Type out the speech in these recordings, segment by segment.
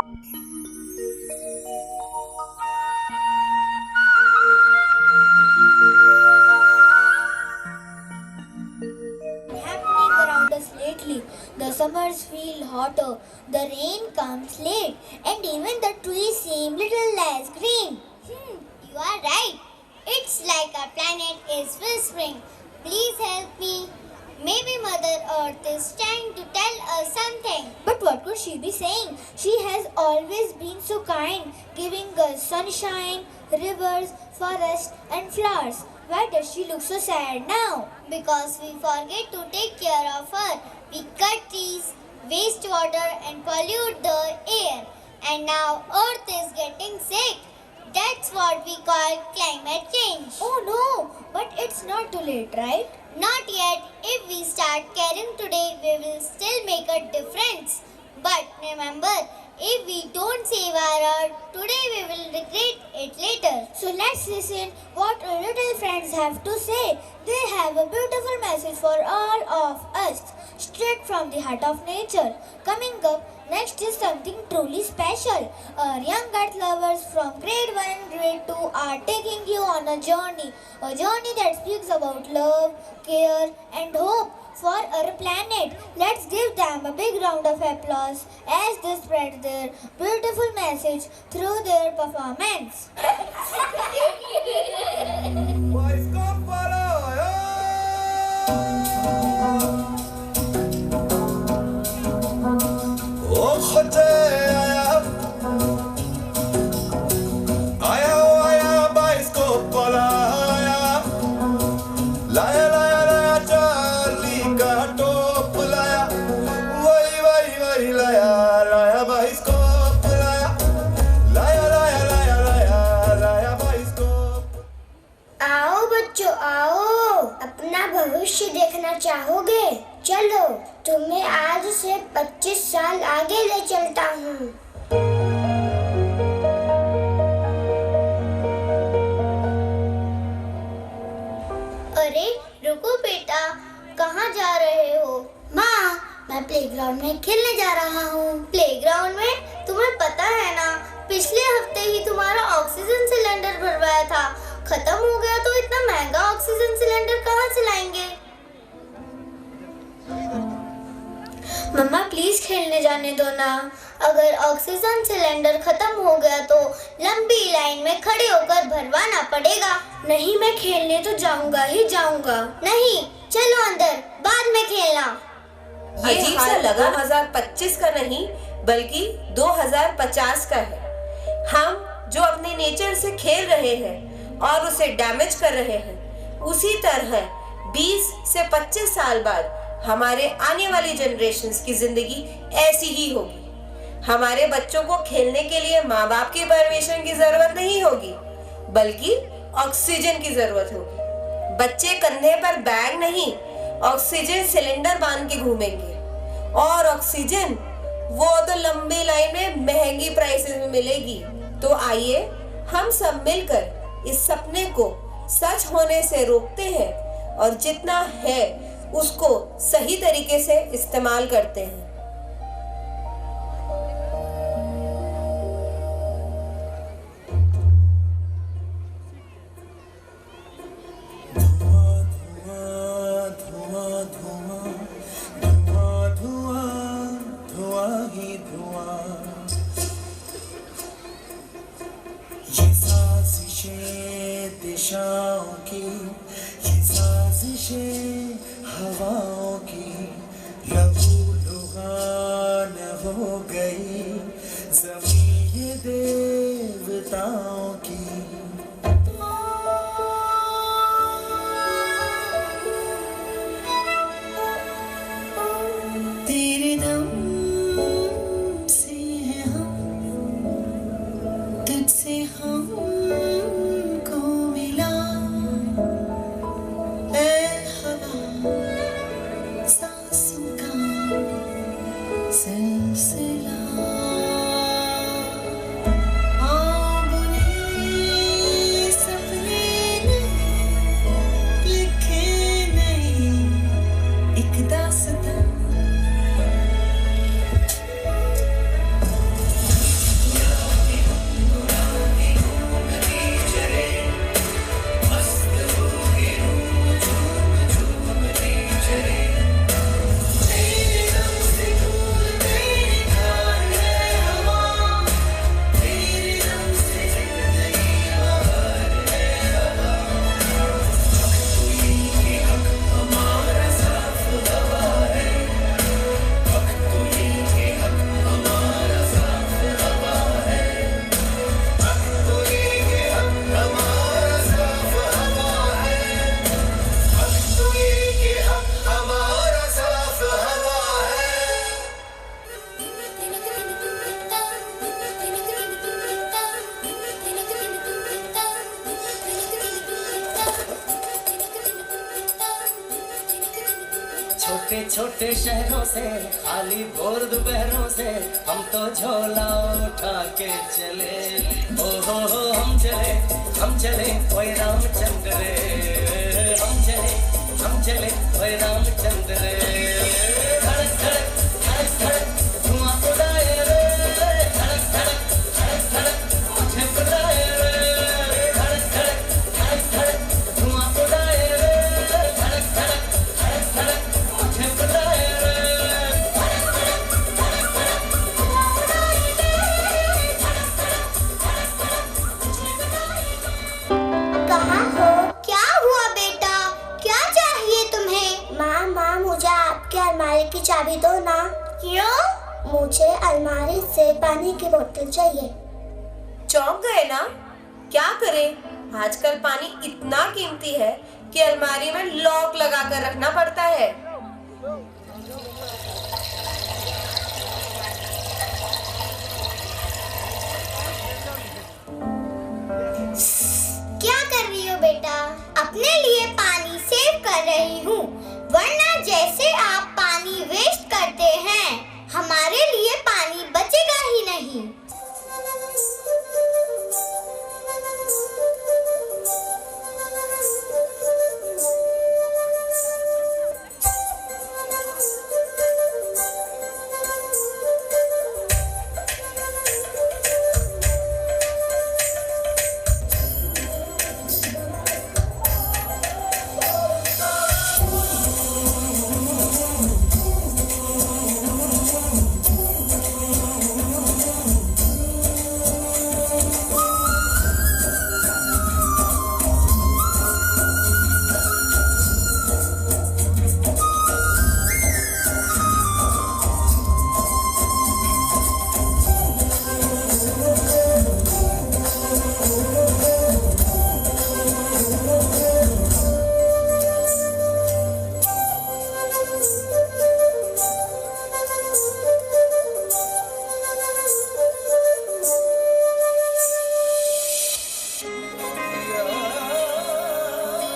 Happening around us lately. The summers feel hotter, the rain comes late, and even the trees seem little less green. You are right. It's like our planet is whispering, please help me. Maybe Mother Earth is trying to tell us something. But what could she be saying? She has always been so kind, giving us sunshine, rivers, forests, and flowers. Why does she look so sad now? Because we forget to take care of her. We cut trees, waste water, and pollute the air. And now Earth is getting sick. That's what we call climate change. Oh no, but it's not too late, right? Not yet. If we start caring today, we will still make a difference. But remember, if we don't save our Earth today, we will regret it later. So let's listen what our little friends have to say. They have a beautiful message for all of us, straight from the heart of nature. Coming up next is something truly special. Our young earth lovers from grade 1 and grade 2 are taking you on a journey that speaks about love, care, and hope for our planet. Let's give them a big round of applause as they spread their beautiful message through their performance. आओ बच्चों आओ, अपना भविष्य देखना चाहोगे? चलो तुम्हें आज से 25 साल आगे ले चलता हूँ। अरे रुको बेटा, कहाँ जा रहे हो? माँ, मैं प्लेग्राउंड में खेलने जा रहा हूँ। प्लेग्राउंड में? तुम्हें पता है ना, पिछले हफ्ते ही तुम्हारा ऑक्सीजन सिलेंडर भरवाया था। खत्म हो गया तो इतना महंगा ऑक्सीजन सिलेंडर कहाँ से लाएंगे? मम्मा प्लीज खेलने जाने दो ना। अगर ऑक्सीजन सिलेंडर खत्म हो गया तो लंबी लाइन में खड़े होकर भरवाना पड़ेगा। नहीं, मैं खेलने तो जाऊंगा ही जाऊंगा। नहीं, चलो अंदर, बाद में खेलना। अजीब सा लगा 2025 का नहीं बल्कि 2050 का है। हम जो अपने नेचर से खेल रहे हैं और उसे डैमेज कर रहे हैं, उसी तरह 20 से 25 साल बाद हमारे आने वाली जनरेशन्स की जिंदगी ऐसी ही होगी। हमारे बच्चों को खेलने के लिए माँ बाप की परमिशन की जरूरत नहीं होगी, बल्कि ऑक्सीजन की जरूरत होगी। बच्चे कंधे पर बैग नहीं, ऑक्सीजन सिलेंडर बांध के घूमेंगे। और ऑक्सीजन वो तो लंबी लाइन में महंगी प्राइसेस में मिलेगी। तो आइए हम सब मिलकर इस सपने को सच होने से रोकते हैं और जितना है उसको सही तरीके से इस्तेमाल करते हैं। दिशाओं की ये साजिशें हवाओं की लहू लुहान हो गई ज़मीं ये देवताओं की। तेरे दम से हैं हम, तुझसे हमको मिला, ऐ छोटे शहरों से, खाली बोर दोपहरों से, हम तो झोला उठा के चले। ओ हो हम चले ओए रामचंद्र रे, हम चले ओए रामचंद्र रे। धड़क धड़क धड़क धड़क धुआं उड़ाए रे, धड़क धड़क धड़क धड़क मुझे बुलाए रे, धड़क धड़क धड़क धड़क धुआं उड़ाए रे, धड़क धड़क धड़क धड़क मुझे बुलाए रे। कहाँ हो? क्या हुआ बेटा, क्या चाहिए तुम्हें? माँ मुझे आपके अलमारी की चाबी दो ना। क्यों? मुझे अलमारी से पानी की बोतल चाहिए। चौंक गए ना? क्या करें, आजकल पानी इतना कीमती है कि अलमारी में लॉक लगा कर रखना पड़ता है। क्या कर रही हो बेटा? अपने लिए पानी सेव कर रही हूँ, वरना जैसे आप पानी वेस्ट करते हैं, हमारे लिए पानी बचेगा ही नहीं।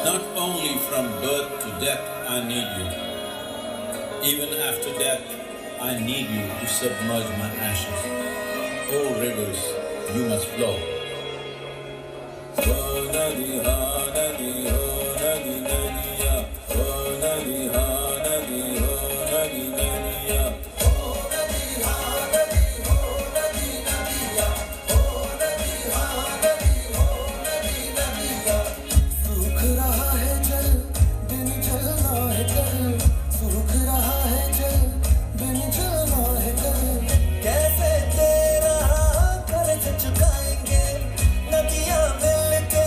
Not only from birth to death I need you. Even after death, I need you to submerge my ashes. Oh rivers, you must flow. Oh nadi ha nadi ho nadi nadiya. Oh nadi ha nadi ho nadi nadiya. सूख रहा है जल बिन जलना है जल, सूख रहा है जल बिन जलना है जल। कैसे तेरा कर्ज चुकाएंगे, नदियां मिलके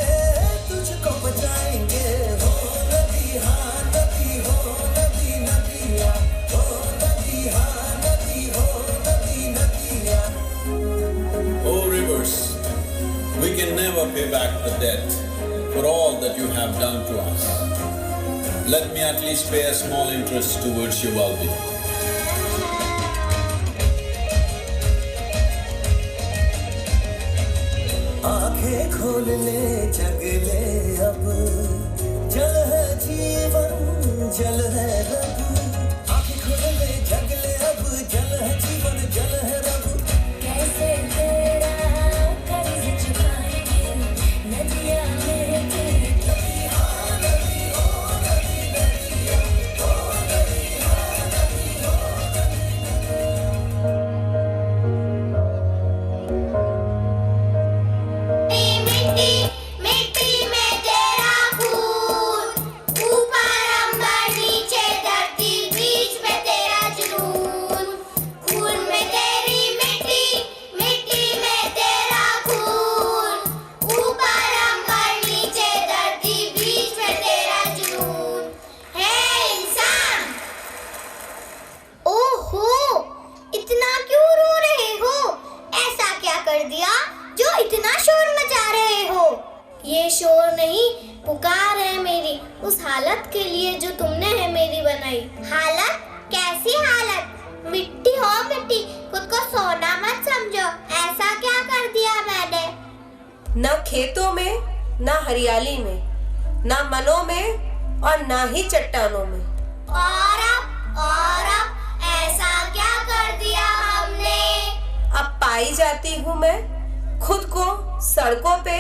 तुझको बचाएंगे। हो नदी हाँ नदी हो नदी नदिया, हो नदी हाँ नदी हो नदी नदिया। Oh rivers, we can never pay back the debt for all that you have done to us. Let me at least pay a small interest towards your well-being. आंखें खोल ले जग ले अब, जल है जीवन जल है रब। आंखें खोल ले जग ले अब, जल है जीवन जल है रब। कैसे तेरा कर्ज चुकाएंगे, नदियां मिलके। मिट्टी मिट्टी में तेरा खून, ऊपर अंबर नीचे धरती, बीच में तेरा जुनून। खून में तेरी मिट्टी, मिट्टी में तेरा खून, ऊपर अंबर नीचे धरती, बीच में तेरा जुनून। है इंसान। ओहो, इतना क्यों रो रहे हो? ऐसा क्या कर दिया जो इतना शोर मचा रहे हो? ये शोर नहीं, पुकार है मेरी उस हालत के लिए जो तुमने है मेरी बनाई। हालत? कैसी हालत? मिट्टी हो मिट्टी, खुद को सोना मत समझो। ऐसा क्या कर दिया मैंने? ना खेतों में, ना हरियाली में, ना मनों में और ना ही चट्टानों में। और अब पाई जाती हूँ मैं खुद को सड़कों पे,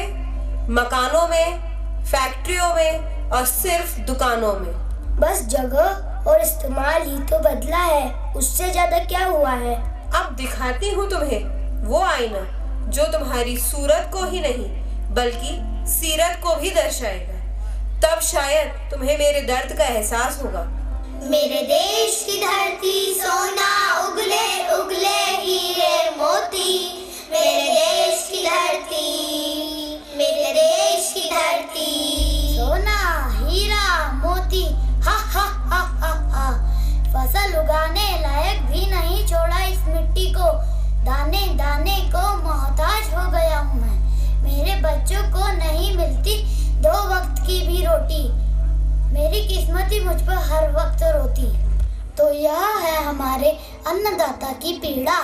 मकानों में, फैक्ट्रियों में और सिर्फ दुकानों में। बस जगह और इस्तेमाल ही तो बदला है, उससे ज्यादा क्या हुआ है? अब दिखाती हूँ तुम्हें वो आईना जो तुम्हारी सूरत को ही नहीं बल्कि सीरत को भी दर्शाएगा। तब शायद तुम्हें मेरे दर्द का एहसास होगा। मेरे देश की धरती सोना उगले उगले हीरे मोती, मेरे देश की धरती, मेरे देश की धरती। सोना, हीरा, मोती, हा हा हा हा हा। फसल उगाने लायक भी नहीं छोड़ा इस मिट्टी को, दाने दाने को मोहताज हो गया हूँ मैं। मेरे बच्चों को नहीं मिलती 2 वक्त की भी रोटी, मेरी किस्मत ही मुझ पर हर वक्त रोती। तो यह है हमारे अन्नदाता की पीड़ा।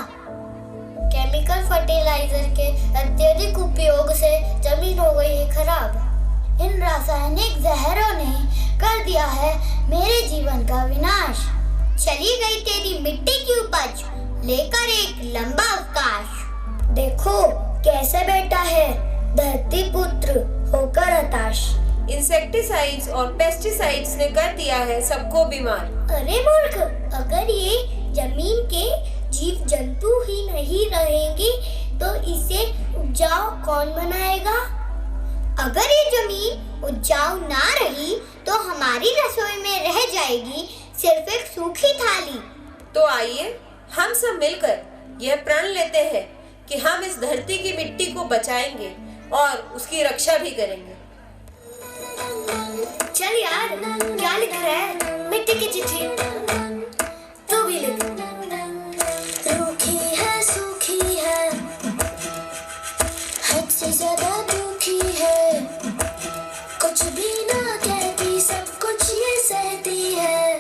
केमिकल फर्टिलाइजर के अत्यधिक उपयोग से जमीन हो गई है खराब। इन रासायनिक जहरों ने कर दिया है मेरे जीवन का विनाश। चली गई तेरी मिट्टी की उपज लेकर एक लंबा अवकाश। देखो कैसे बैठा है धरती पुत्र होकर हताश। इंसेक्टिसाइड्स और पेस्टिसाइड्स ने कर दिया है सबको बीमार। अरे मूर्ख, अगर ये जमीन के जीव जंतु ही नहीं रहेंगे तो इसे उपजाऊ कौन बनाएगा? अगर ये जमीन उपजाऊ ना रही तो हमारी रसोई में रह जाएगी सिर्फ एक सूखी थाली। तो आइए हम सब मिलकर यह प्रण लेते हैं कि हम इस धरती की मिट्टी को बचाएंगे और उसकी रक्षा भी करेंगे। चल यार, क्या लिख रहा है? मिट्टी की चिट्ठी। तू भी लिख। रूखी है, सूखी है, हद से ज्यादा दुखी है, कुछ भी ना कहती, सब कुछ ये सहती है।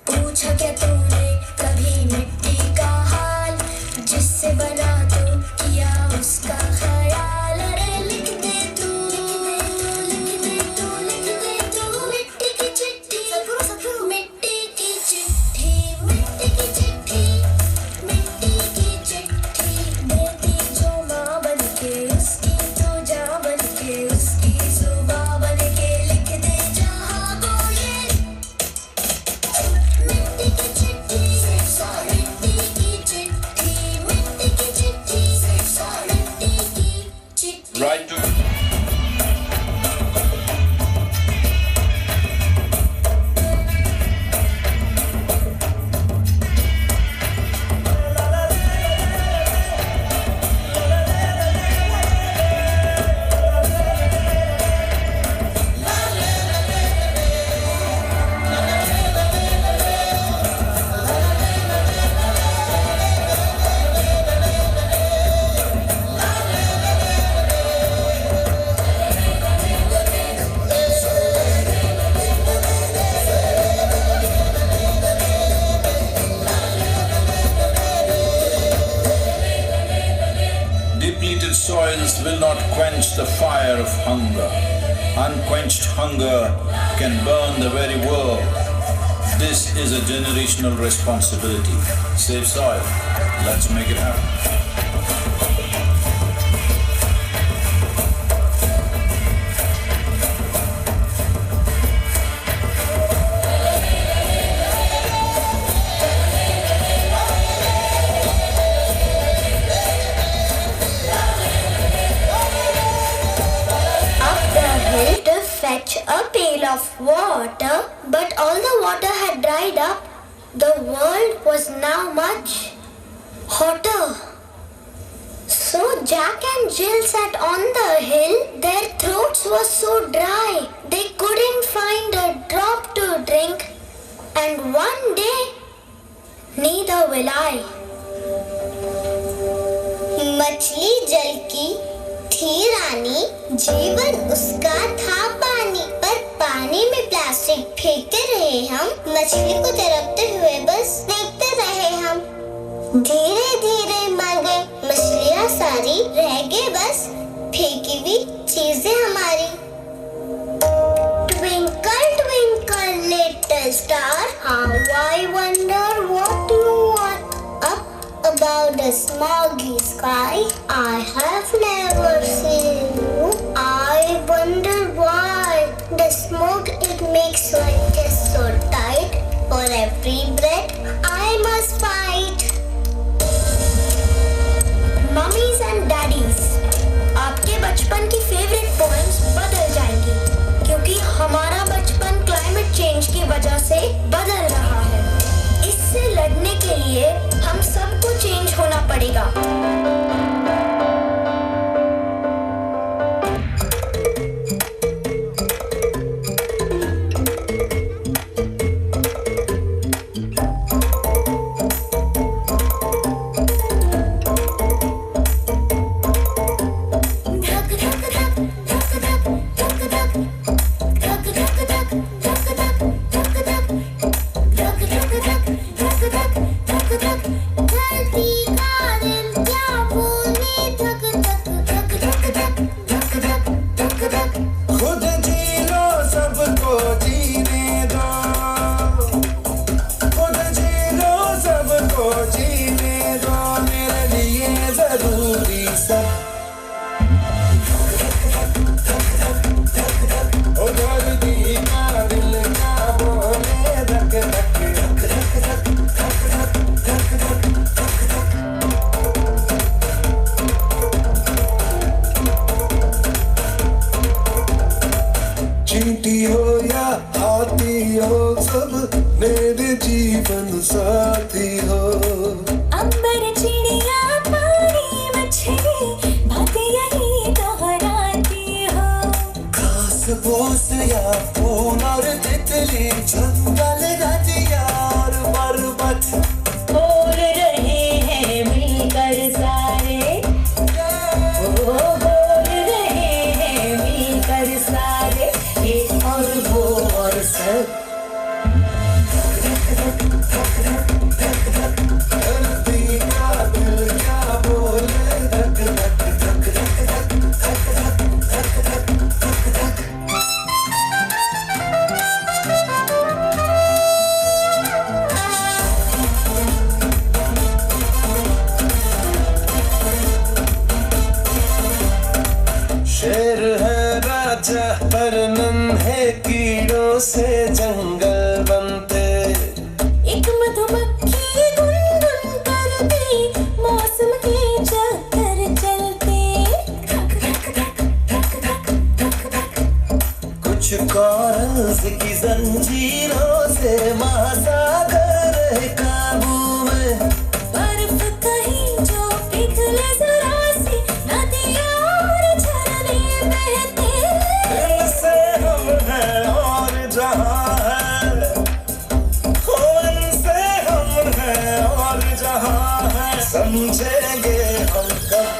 पूछा क्या तूने कभी मिट्टी का हाल, जिससे बना तो किया उसका ख्याल। अरे लिख दे तू, लिख दे तू, लिख दे तू मिट्टी की चिट्ठी, मिट्टी की चिट्ठी, मिट्टी की चिट्ठी, मिट्टी की चिट्ठी। देती जो माँ बनके उसकी तो जाँ बनके, उसकी सुबह बनके लिख दे जहाँ को ये मिट्टी की चिट्ठी, मिट्टी की चिट्ठी, मिट्टी की चिट्ठी, मिट्टी की चिट्ठी। Right to depleted soils will not quench the fire of hunger. Unquenched hunger can burn the very world. This is a generational responsibility. Save soil. Let's make it happen. Fetch a pail of water, but all the water had dried up. The world was now much hotter. So Jack and Jill sat on the hill. Their throats were so dry, they couldn't find a drop to drink. And one day, neither will I. मछली जल की थी रानी, जीवन उसका था पानी, पर पानी में प्लास्टिक फेंकते रहे हम, मछली को तरपते हुए बस देखते रहे हम। धीरे धीरे मर गए मछलियाँ सारी, रह गए बस फेंकी हुई चीजें हमारी। Twinkle twinkle little star, how I wonder what you are up about the smoggy sky I have never seen. I wonder why the smoke it makes my chest so tight. For every breath I must fight. Mummies and daddies, आपके बचपन की favourite poems बदल जाएंगी क्योंकि हमारा बचपन climate change की वजह से बदल रहा है। इससे लड़ने के लिए हम सबको चेंज होना पड़ेगा। चींटी हो या हाथी हो सब मेरे जीवन साथी हो। अंबर चिड़िया पानी मछली बातें यही दोहराती हो। घास फूस या फूल और तितली जंगल नदियाँ और पर्वत हो रहे हैं मिलकर सारे, हो रहे हैं मिलकर सारे, ये और वो और सब। धरती का दिल क्या बोले धक धक धक धक धक धक धक धक। शेर है राजा पर नन्हे कीड़ों से जंगल बनते। एक मधुमक्खी गुनगुन करती मौसम के चक्कर चलते। कुछ कॉरल्स की जंजीरों से महासागर है काबू में। बर्फ कहीं जो पिघले जरा सी, नदियाँ और झरने बहते। इनसे हम हैं और जहाँ है, हो इनसे हम हैं और जहाँ है। समझेंगे हम कब